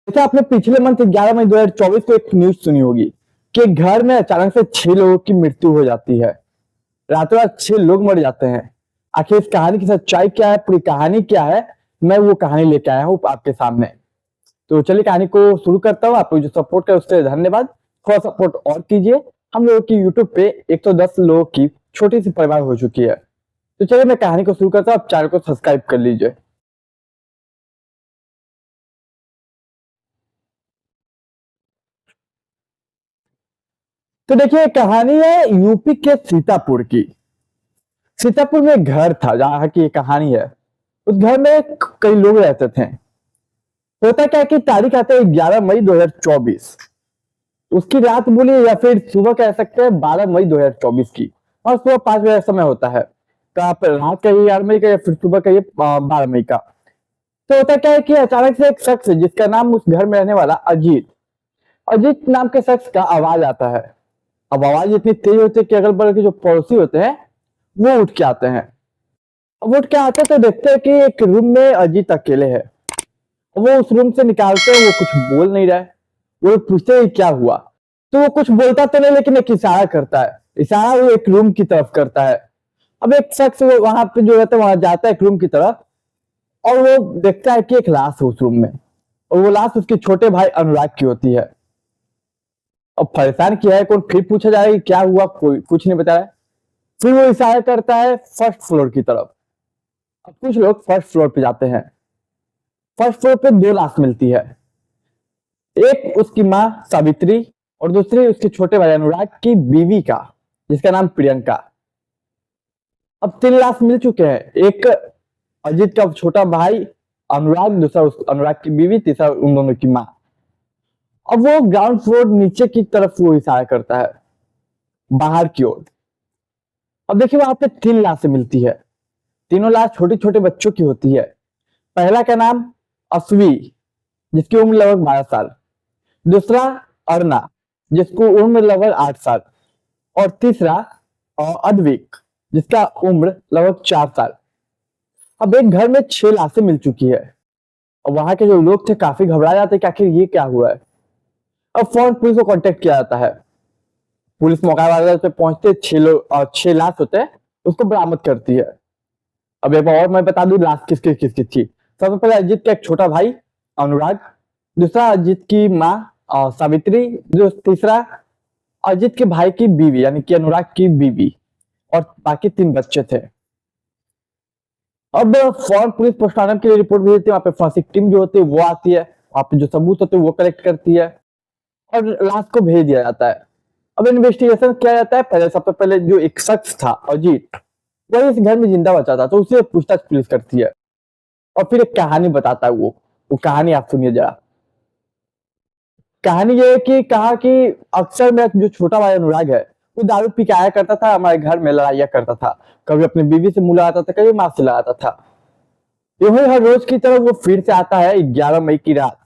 जैसे आपने पिछले मंथ 11 मई 2024 को एक न्यूज सुनी होगी कि घर में अचानक से 6 लोगों की मृत्यु हो जाती है। रातों रात 6 लोग मर जाते हैं। आखिर इस कहानी की सच्चाई क्या है, पूरी कहानी क्या है, मैं वो कहानी लेके आया हूँ आपके सामने। तो चलिए कहानी को शुरू करता हूँ। आप लोग जो सपोर्ट करे उसके लिए धन्यवाद। थोड़ा सपोर्ट और कीजिए। हम लोगों की यूट्यूब पे 110 लोगों की छोटी सी परिवार हो चुकी है। तो चलिए मैं कहानी को शुरू करता हूँ। आप चैनल को सब्सक्राइब कर लीजिए। तो देखिए कहानी है यूपी के सीतापुर की। सीतापुर में एक घर था जहाँ की ये कहानी है। उस घर में कई लोग रहते थे। होता क्या कि तारीख आता है 11 मई 2024। उसकी रात बोली या फिर सुबह कह सकते हैं 12 मई 2024 की। और सुबह 5 बजे का समय होता है। तो आप रात कहिए 11 मई का या फिर सुबह कहिए 12 मई का। तो होता क्या है कि अचानक से एक शख्स जिसका नाम उस घर में रहने वाला अजीत अजीत नाम के शख्स का आवाज आता है। अब आवाज इतनी तेज होती है कि अगल बगल के जो पड़ोसी होते हैं वो उठ के आते हैं। अब उठ के आते तो देखते हैं कि एक रूम में अजीत अकेले है। वो उस रूम से निकालते हैं, वो कुछ बोल नहीं रहा है। वो पूछते हैं क्या हुआ। तो वो कुछ बोलता तो नहीं लेकिन एक इशारा करता है। इशारा वो एक रूम की तरफ करता है। अब एक शख्स वो वहां पे जो रहता है वहां जाता है एक रूम की तरफ। और वो देखता है कि एक लाश है उस रूम में। और वो लाश उसके छोटे भाई अनुराग की होती है। अब परेशान किया है कौन, फिर पूछा जाए कि क्या हुआ, कोई कुछ नहीं बता रहा है। फिर वो इशारा करता है फर्स्ट फ्लोर की तरफ। अब कुछ लोग फर्स्ट फ्लोर पे जाते हैं। फर्स्ट फ्लोर पे 2 लाश मिलती है। एक उसकी माँ सावित्री और दूसरी उसके छोटे भाई अनुराग की बीवी का, जिसका नाम प्रियंका। अब 3 लाश मिल चुके हैं। एक अजीत का छोटा भाई अनुराग, दूसरा अनुराग की बीवी, तीसरा उन दोनों की माँ। अब वो ग्राउंड फ्लोर नीचे की तरफ वो इशारा करता है, बाहर की ओर। अब देखिए वहां पे 3 लाशें मिलती है। तीनों लाश छोटे छोटे बच्चों की होती है। पहला का नाम असवी, जिसकी उम्र लगभग 12 साल। दूसरा अर्ना, जिसको उम्र लगभग 8 साल। और तीसरा अद्विक, जिसका उम्र लगभग 4 साल। अब एक घर में 6 लाशें मिल चुकी है। और वहां के जो लोग थे काफी घबरा जाते कि आखिर ये क्या हुआ है। अब फौरन पुलिस को कांटेक्ट किया जाता है। पुलिस मौका वाले पे पहुंचते 6 लाश होते हैं उसको बरामद करती है। अब एक बार और मैं बता दूं लाश किसकी थी। सबसे पहले अजीत का एक छोटा भाई अनुराग, दूसरा अजीत की माँ सावित्री, जो तीसरा अजीत के भाई की बीवी यानी कि अनुराग की बीवी। और बाकी 3 बच्चे थे। अब फौरन पुलिस पोस्टमार्टम के लिए रिपोर्ट भेजती है। वहां पे फोरेंसिक टीम जो होती है वो आती है। वहां पे जो सबूत होते हैं वो कलेक्ट करती है और लाश को भेज दिया जाता है। अब इन्वेस्टिगेशन किया जाता है। पहले सबसे पहले जो एक शख्स था अजीत, वही इस घर में जिंदा बचा था, तो उसे पूछताछ पुलिस करती है। और फिर एक कहानी बताता है वो कहानी आप सुनिए जरा। कहानी ये है कि कहा कि अक्सर मेरा जो छोटा भाई अनुराग है वो दारू पी के आया करता था, हमारे घर में लड़ाइया करता था। कभी अपनी बीवी से मुंह लगाता था, कभी माँ से लगाता था। यूं हर रोज की तरह वो फिर से आता है 11 मई की रात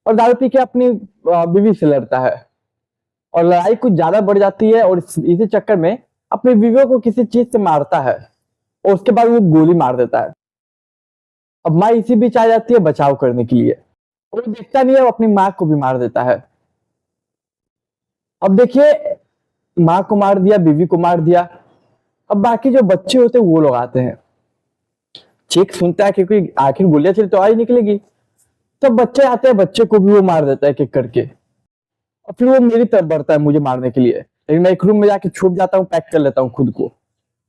और दारू पी के अपनी बीवी से लड़ता है। और लड़ाई कुछ ज्यादा बढ़ जाती है और इसी चक्कर में अपनी बीवियों को किसी चीज से मारता है। और उसके बाद वो गोली मार देता है। अब माँ इसी बीच आ जाती है बचाव करने के लिए। वो देखता नहीं है, वो अपनी माँ को भी मार देता है। अब देखिए माँ को मार दिया, बीवी को मार दिया। अब बाकी जो बच्चे होते हैं वो लोग आते हैं। चीख सुनता है क्योंकि आखिर गोलियां चली तो आ ही निकलेगी। तो बच्चे आते हैं, बच्चे को भी वो मार देता है एक एक करके। और फिर वो मेरी तरफ बढ़ता है मुझे मारने के लिए, लेकिन मैं एक रूम में जाके छुप जाता हूँ, पैक कर लेता हूँ खुद को।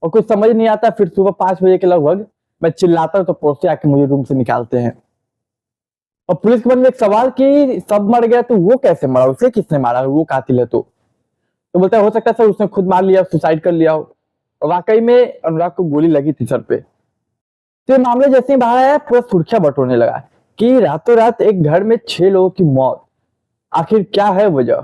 और कुछ समझ नहीं आता। फिर सुबह 5 बजे के लगभग मैं चिल्लाता हूँ तो पड़ोसी आके मुझे रूम से निकालते हैं। और पुलिस के मन में एक सवाल कि सब मर गया तो वो कैसे मरा, उसे किसने मारा, वो कातिल है तो बोलता है हो सकता है सर उसने खुद मार लिया, सुसाइड कर लिया हो। और वाकई में अनुराग को गोली लगी थी सर पे। तो ये मामले जैसे ही बाहर आया पूरा सुर्खियां बटोरने लगा कि रातों रात एक घर में 6 लोगों की मौत, आखिर क्या है वजह।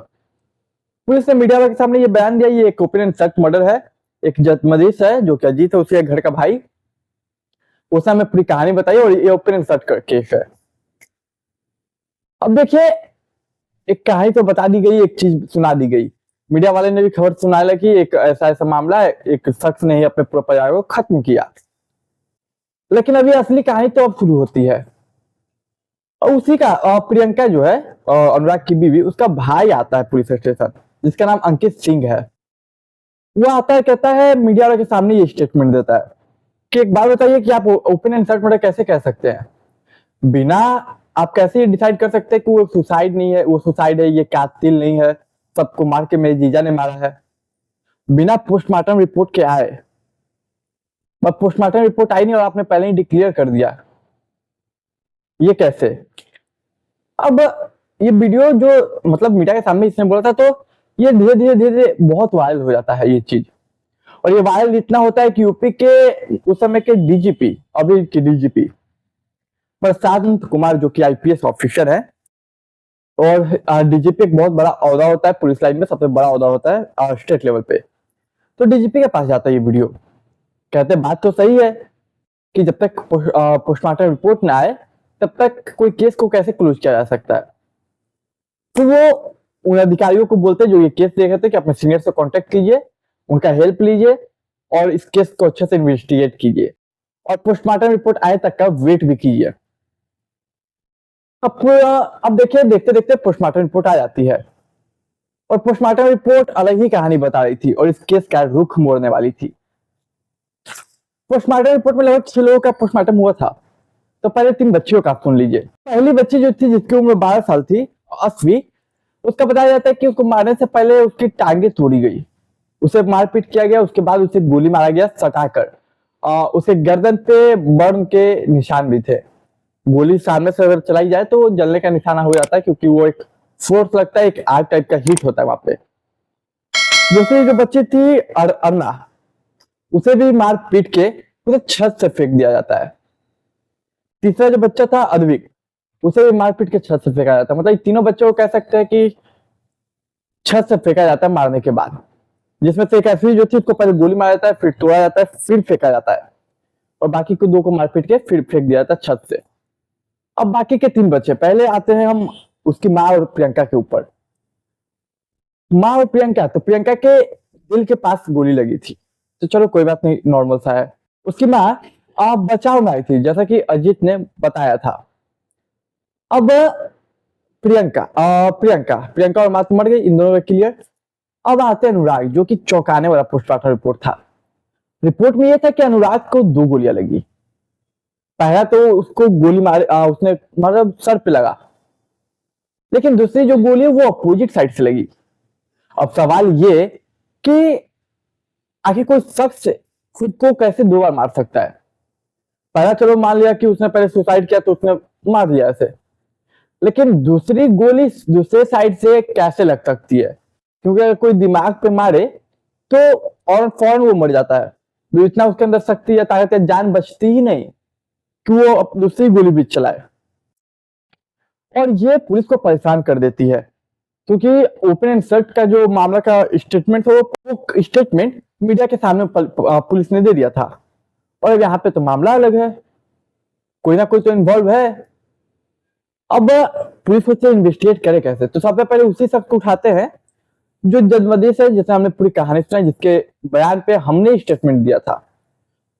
पुलिस ने मीडिया के सामने ये बयान दिया ये एक ओपन एंड शट मर्डर है। एक जतमदीश है जो कि अजीत है उसके घर का भाई। उसने हमें पूरी कहानी बताई और ये ओपन एंड शट केस है। अब देखिए एक कहानी तो बता दी गई, एक चीज सुना दी गई। मीडिया वाले ने भी खबर सुनाया कि एक ऐसा ऐसा मामला है, एक शख्स ने ही अपने पूरे परिवार को खत्म किया। लेकिन अभी असली कहानी तो अब शुरू होती है। और उसी का प्रियंका जो है अनुराग की बीवी, उसका भाई आता है पुलिस स्टेशन, जिसका नाम अंकित सिंह है। वो आता है, कहता है मीडिया वाले के सामने ये स्टेटमेंट देता है कि एक बात बताइए कि आप ओपन एंड शर्ट मर्डर कैसे कह सकते हैं, बिना आप कैसे डिसाइड कर सकते हैं कि वो सुसाइड नहीं है, वो सुसाइड है, ये कातिल नहीं है, सबको मार के मेरे जीजा ने मारा है, बिना पोस्टमार्टम रिपोर्ट के आए। पर पोस्टमार्टम रिपोर्ट आई नहीं और आपने पहले ही डिक्लेयर कर दिया, ये कैसे? अब ये वीडियो जो मतलब मीडिया के सामने इसने बोला था, तो ये धीरे धीरे धीरे धीरे बहुत वायरल हो जाता है ये चीज। और ये वायरल इतना होता है कि यूपी के उस समय के डीजीपी, अभी के डीजीपी प्रशांत कुमार, जो कि आईपीएस ऑफिसर है, और डीजीपी एक बहुत बड़ा ओहदा होता है पुलिस लाइन में, सबसे बड़ा ओहदा होता है स्टेट लेवल पे। तो डीजीपी के पास जाता है ये वीडियो, कहते बात तो सही है कि जब तक पोस्टमार्टम रिपोर्ट ना आए तब तक कोई केस को कैसे क्लोज किया जा सकता है। तो वो उन अधिकारियों को बोलते जो ये केस देख रहे थे कि अपने सीनियर से कांटेक्ट कीजिए, उनका हेल्प लीजिए और इस केस को अच्छे से इन्वेस्टिगेट कीजिए और पोस्टमार्टम रिपोर्ट आए तक का वेट भी कीजिए। अब देखिए, देखते देखते पोस्टमार्टम रिपोर्ट आ जाती है और पोस्टमार्टम रिपोर्ट अलग ही कहानी बता रही थी और इस केस का रुख मोड़ने वाली थी। पोस्टमार्टम रिपोर्ट में लगभग 6 लोगों का पोस्टमार्टम हुआ था। तो पहले 3 बच्चियों का सुन लीजिए। पहली बच्ची जो थी, जिसकी उम्र 12 साल थी, अस्वी, उसका बताया जाता है कि उसको मारने से पहले उसकी टांगे तोड़ी गई, उसे मारपीट किया गया, उसके बाद उसे गोली मारा गया सटाकर। उसे गर्दन पे बर्न के निशान भी थे। गोली सामने से अगर चलाई जाए तो जलने का निशाना हो जाता है, क्योंकि वो एक फोर्स लगता है, एक आग टाइप का हीट होता है वहां पे। दूसरी जो बच्ची थी अर्ना, उसे भी मार पीट के उसे छत से फेंक दिया जाता है। तीसरा जो बच्चा था अद्विक, उसे भी मार पीट के छत से फेंका जाता है। मतलब तीनों बच्चों को कह सकते हैं कि छत से फेंका जाता है मारने के बाद, जिसमें से एक ऐसी जो थी उसको पहले गोली मारा जाता है, फिर तोड़ा जाता है, फिर फेंका जाता है, और बाकी को 2 को मारपीट के फिर फेंक दिया जाता है छत से। अब बाकी के 3 बच्चे, पहले आते हैं हम उसकी माँ और प्रियंका के ऊपर। माँ और प्रियंका, तो प्रियंका के दिल के पास गोली लगी थी, तो चलो कोई बात नहीं, नॉर्मल सा है। उसकी माँ बचाव में आई थी, जैसा कि अजीत ने बताया था। अब प्रियंका और माँ तो मर गई, इन दोनों का क्लियर। अब आते हैं अनुराग, जो कि चौंकाने वाला पोस्टमार्टम रिपोर्ट था। रिपोर्ट में यह था कि अनुराग को 2 गोलियां लगी। पहला तो उसको गोली मारे, उसने मतलब सर पे लगा, लेकिन दूसरी जो गोली है वो अपोजिट साइड से लगी। अब सवाल ये कि आखिर कोई शख्स खुद को कैसे 2 बार मार सकता है? पहला चलो मान लिया कि उसने पहले सुसाइड किया तो उसने मार दिया ऐसे, लेकिन दूसरी गोली दूसरे साइड से कैसे लग सकती है? क्योंकि अगर कोई दिमाग पे मारे तो और फौरन वो मर जाता है, तो इतना उसके अंदर शक्ति या ताकत या जान बचती ही नहीं कि वो दूसरी गोली भी चलाए। और ये पुलिस को परेशान कर देती है, क्योंकि ओपन एंड शट का जो मामला का स्टेटमेंट था, वो स्टेटमेंट मीडिया के सामने पुलिस ने दे दिया था, और यहाँ पे तो मामला अलग है, कोई ना कोई तो इन्वॉल्व है। अब पुलिस उससे इन्वेस्टिगेट करे कैसे? तो सबसे पहले उसी शख्स को उठाते हैं जो जन्मदिन है, जैसे हमने पूरी कहानी सुनाई, जिसके बयान पे हमने स्टेटमेंट दिया था।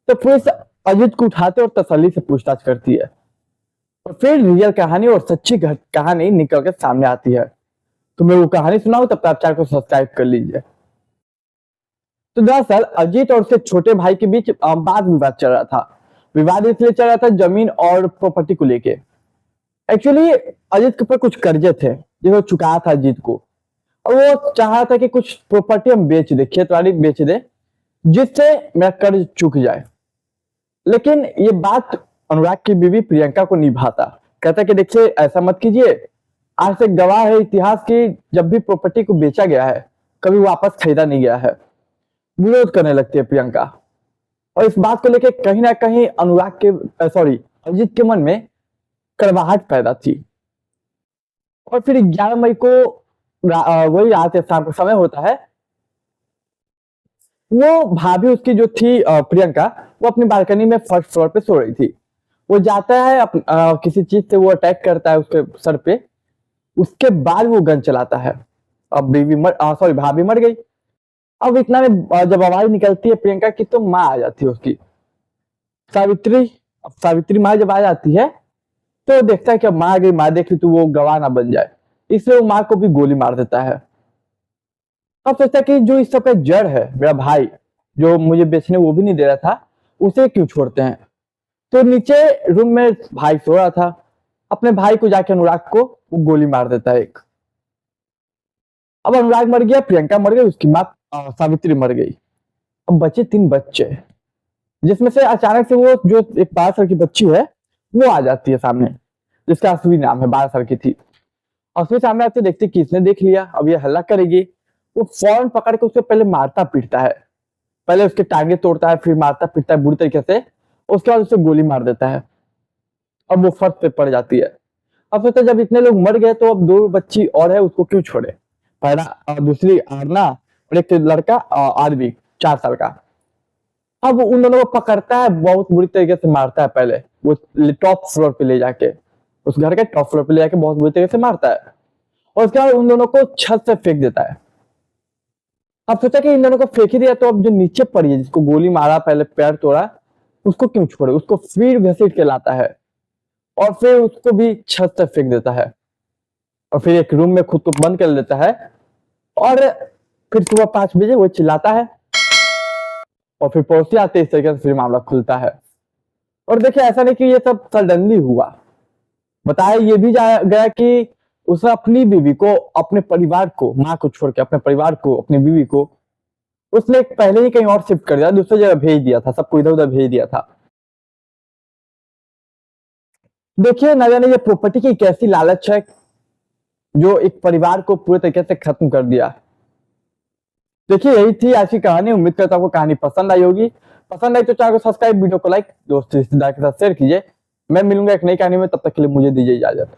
तो पुलिस अजीत को उठाते और तसल्ली से पूछताछ करती है, और फिर रियल कहानी और सच्ची कहानी निकल कर सामने आती है। तो मैं वो कहानी सुनाऊं, तब तक आप चैनल को सब्सक्राइब कर लीजिए। तो दरअसल अजीत और उसके छोटे भाई के बीच वाद विवाद चल रहा था। विवाद इसलिए चल रहा था जमीन और प्रॉपर्टी को लेके। एक्चुअली अजीत के ऊपर कुछ कर्जे थे जो चुकाया था अजीत को, और वो चाह रहा था कि कुछ प्रॉपर्टी हम बेच दे, खेतवाड़ी बेच दे, जिससे मेरा कर्ज चुक जाए। लेकिन ये बात अनुराग की बीवी प्रियंका को नहीं भाता। कहता कि देखिए ऐसा मत कीजिए, आज से गवाह है इतिहास की, जब भी प्रॉपर्टी को बेचा गया है कभी वापस खरीदा नहीं गया है। विरोध करने लगती है प्रियंका, और इस बात को लेकर कहीं ना कहीं अजीत के मन में कड़वाहट पैदा थी। और फिर 11 मई को वही रात या शाम का समय होता है, वो भाभी उसकी जो थी प्रियंका, वो अपनी बालकनी में फर्स्ट फ्लोर पे सो रही थी। वो जाता है किसी चीज से वो अटैक करता है उसके सर पे, उसके बाद वो गन चलाता है। अब भाभी मर गई। अब इतना में जब आवाज निकलती है प्रियंका की, तो माँ आ जाती है उसकी, सावित्री। अब सावित्री माँ जब आ जाती है तो देखता है कि माँ आ गई, माँ देख ली तो वो गवाह ना बन जाए, इसलिए वो माँ को भी गोली मार देता है। अब सोचता है कि जो इस सब का जड़ है मेरा भाई, जो मुझे बेचने वो भी नहीं दे रहा था, उसे क्यों छोड़ते हैं। तो नीचे रूम में भाई सो रहा था, अपने भाई को जाके अनुराग को वो गोली मार देता है एक। अब अनुराग मर गया, प्रियंका मर गई, उसकी माँ सावित्री मर गई। अब बचे 3 बच्चे, जिसमें से अचानक से वो जो एक 12 साल की बच्ची है वो आ जाती है सामने, जिसका असली नाम है, 12 साल की थी। और उसके सामने आते देखते कि इसने देख लिया, अब ये हल्ला करेगी। वो फौरन पकड़ के उसे पहले मारता पीटता है, पहले उसके टांगे तोड़ता है, फिर मारता पीटता है बुरी तरीके से, उसके बाद उसे गोली मार देता है। अब वो फर्श पे पड़ जाती है। अब सोचता जब इतने लोग मर गए तो अब 2 बच्ची और है, उसको क्यों छोड़े। पहला दूसरी आरना और एक लड़का आरवी 4 साल का। अब उन दोनों को पकड़ता है, बहुत बुरी तरीके से मारता है। पहले वो टॉप फ्लोर पे ले जाके, उस घर के टॉप फ्लोर पे ले जाके बहुत बुरी तरीके से मारता है, और उसके बाद उन दोनों को छत से फेंक देता है। अब सोचा कि इन दोनों को फेंक ही दिया तो अब जो नीचे पड़ी है, जिसको गोली मारा, पहले पैर तोड़ा, उसको क्यों छोड़े। उसको फिर घसीट के लाता है और फिर उसको भी छत से फेंक देता है, और फिर एक रूम में खुद को बंद कर लेता है। और फिर सुबह 5 बजे वो चिल्लाता है, और फिर पड़ोसी आते, इस तरीके से फिर मामला खुलता है। और देखिए ऐसा नहीं कि ये सब सडनली हुआ, बताया ये भी जाया गया कि उसने अपनी बीवी को, अपने परिवार को, माँ को छोड़ के अपने परिवार को, अपनी बीवी को उसने पहले ही कहीं और शिफ्ट कर दिया, दूसरी जगह भेज दिया था, सबको इधर उधर भेज दिया था। देखिए न जाने ये प्रॉपर्टी की कैसी लालच है जो एक परिवार को पूरे तरीके से खत्म कर दिया। देखिए यही थी आज की कहानी। उम्मीद करता हूँ आपको कहानी पसंद आई होगी। पसंद आई तो चैनल को सब्सक्राइब, वीडियो को लाइक, दोस्त रिश्तेदार के साथ शेयर कीजिए। मैं मिलूंगा एक नई कहानी में, तब तक के लिए मुझे दीजिए इजाजत।